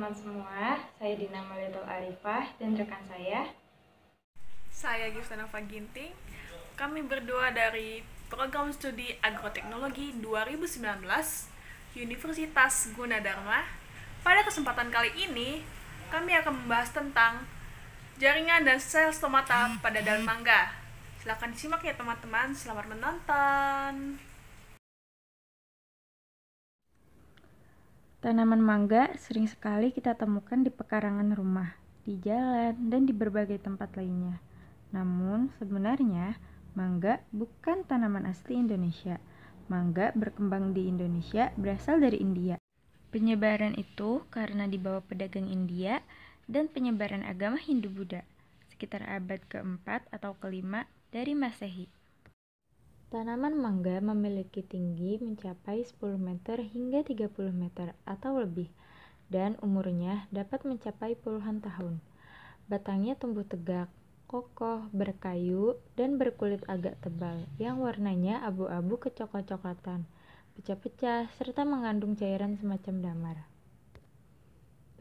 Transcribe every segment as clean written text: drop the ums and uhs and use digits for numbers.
teman-teman semua, saya Dina Maliatul Arifah dan rekan saya Giftana Ginting. Kami berdua dari Program Studi Agroteknologi 2019 Universitas Gunadarma. Pada kesempatan kali ini, kami akan membahas tentang jaringan dan sel stomata pada daun mangga. Silakan disimak ya teman-teman, selamat menonton. Tanaman mangga sering sekali kita temukan di pekarangan rumah, di jalan, dan di berbagai tempat lainnya. Namun, sebenarnya, mangga bukan tanaman asli Indonesia. Mangga berkembang di Indonesia berasal dari India. Penyebaran itu karena dibawa pedagang India dan penyebaran agama Hindu-Buddha, sekitar abad ke-4 atau ke-5 dari Masehi. Tanaman mangga memiliki tinggi mencapai 10 meter hingga 30 meter atau lebih, dan umurnya dapat mencapai puluhan tahun. Batangnya tumbuh tegak, kokoh, berkayu, dan berkulit agak tebal, yang warnanya abu-abu kecoklat-coklatan, pecah-pecah, serta mengandung cairan semacam damar.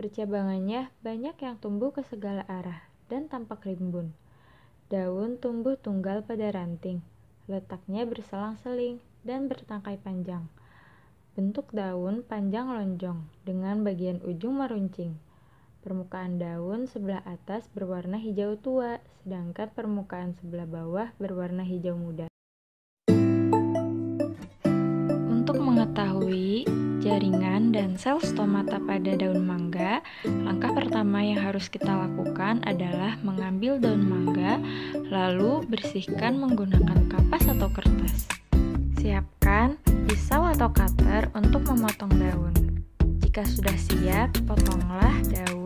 Percabangannya banyak yang tumbuh ke segala arah, dan tampak rimbun. Daun tumbuh tunggal pada ranting. Letaknya berselang-seling dan bertangkai panjang. Bentuk daun panjang lonjong dengan bagian ujung meruncing. Permukaan daun sebelah atas berwarna hijau tua, sedangkan permukaan sebelah bawah berwarna hijau muda. Untuk mengetahui jaringan dan sel stomata pada daun mangga, langkah pertama yang harus kita lakukan adalah mengambil daun mangga, lalu bersihkan menggunakan kapas atau kertas. Siapkan pisau atau cutter untuk memotong daun. Jika sudah siap, potonglah daun.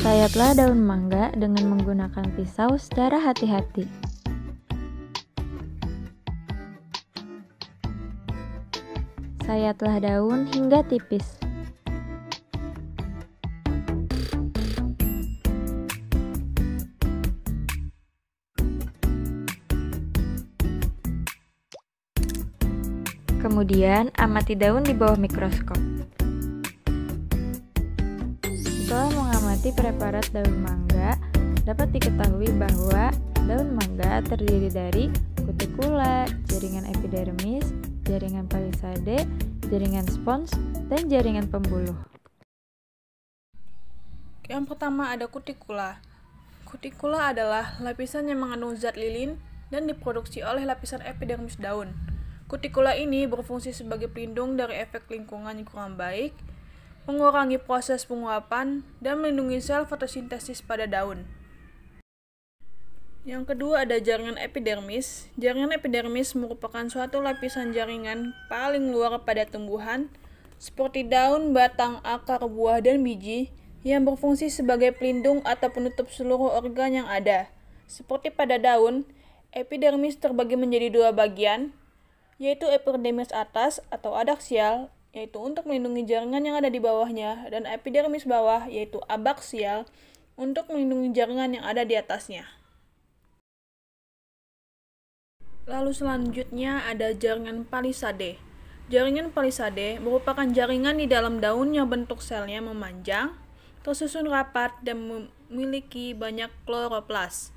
Sayatlah daun mangga dengan menggunakan pisau secara hati-hati. Sayatlah daun hingga tipis. Kemudian, amati daun di bawah mikroskop. Setelah mengamati preparat daun mangga, dapat diketahui bahwa daun mangga terdiri dari kutikula, jaringan epidermis, jaringan palisade, jaringan spons, dan jaringan pembuluh. Yang pertama ada kutikula. Kutikula adalah lapisan yang mengandung zat lilin dan diproduksi oleh lapisan epidermis daun. Kutikula ini berfungsi sebagai pelindung dari efek lingkungan yang kurang baik, mengurangi proses penguapan, dan melindungi sel fotosintesis pada daun. Yang kedua ada jaringan epidermis. Jaringan epidermis merupakan suatu lapisan jaringan paling luar pada tumbuhan, seperti daun, batang, akar, buah, dan biji, yang berfungsi sebagai pelindung atau penutup seluruh organ yang ada. Seperti pada daun, epidermis terbagi menjadi dua bagian, yaitu epidermis atas atau adaksial, yaitu untuk melindungi jaringan yang ada di bawahnya, dan epidermis bawah, yaitu abaksial, untuk melindungi jaringan yang ada di atasnya. Lalu selanjutnya ada jaringan palisade. Jaringan palisade merupakan jaringan di dalam daun yang bentuk selnya memanjang, tersusun rapat, dan memiliki banyak kloroplas.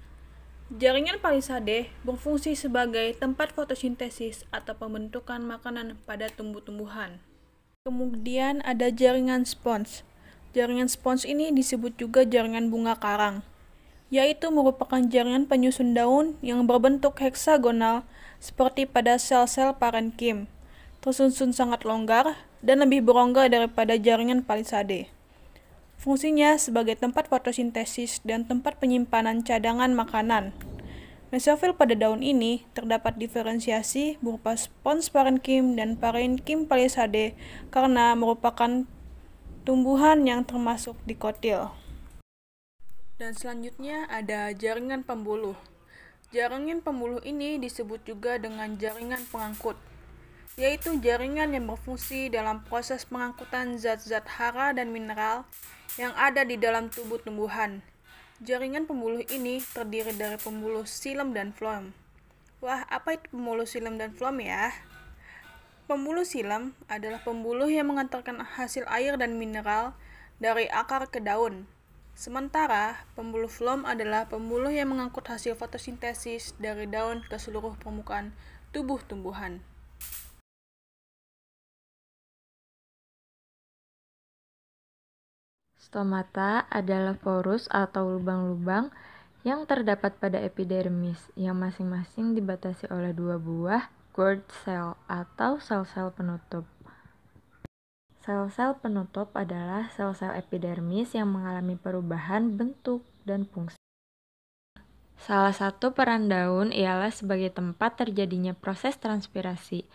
Jaringan palisade berfungsi sebagai tempat fotosintesis atau pembentukan makanan pada tumbuh-tumbuhan. Kemudian ada jaringan spons. Jaringan spons ini disebut juga jaringan bunga karang, yaitu merupakan jaringan penyusun daun yang berbentuk heksagonal seperti pada sel-sel parenkim, tersusun sangat longgar dan lebih berongga daripada jaringan palisade. Fungsinya sebagai tempat fotosintesis dan tempat penyimpanan cadangan makanan. Mesofil pada daun ini terdapat diferensiasi berupa spons parenkim dan parenkim palisade karena merupakan tumbuhan yang termasuk dikotil. Dan selanjutnya ada jaringan pembuluh. Jaringan pembuluh ini disebut juga dengan jaringan pengangkut. yaitu jaringan yang berfungsi dalam proses pengangkutan zat-zat hara dan mineral yang ada di dalam tubuh tumbuhan. Jaringan pembuluh ini terdiri dari pembuluh xilem dan floem. Wah, apa itu pembuluh xilem dan floem ya? Pembuluh xilem adalah pembuluh yang mengantarkan hasil air dan mineral dari akar ke daun. Sementara, pembuluh floem adalah pembuluh yang mengangkut hasil fotosintesis dari daun ke seluruh permukaan tubuh tumbuhan. Stomata adalah porus atau lubang-lubang yang terdapat pada epidermis, yang masing-masing dibatasi oleh dua buah gourd cell atau sel-sel penutup. Sel-sel penutup adalah sel-sel epidermis yang mengalami perubahan bentuk dan fungsi. Salah satu peran daun ialah sebagai tempat terjadinya proses transpirasi.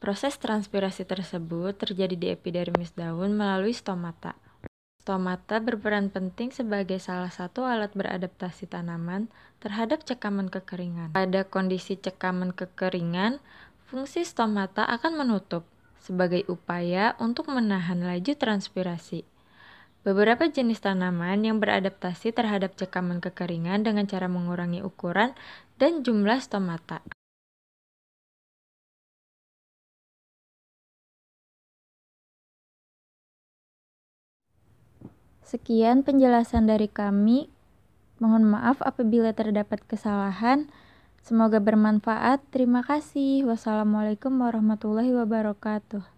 Proses transpirasi tersebut terjadi di epidermis daun melalui stomata. Stomata berperan penting sebagai salah satu alat beradaptasi tanaman terhadap cekaman kekeringan. Pada kondisi cekaman kekeringan, fungsi stomata akan menutup sebagai upaya untuk menahan laju transpirasi. Beberapa jenis tanaman yang beradaptasi terhadap cekaman kekeringan dengan cara mengurangi ukuran dan jumlah stomata. Sekian penjelasan dari kami. Mohon maaf apabila terdapat kesalahan. Semoga bermanfaat. Terima kasih. Wassalamualaikum warahmatullahi wabarakatuh.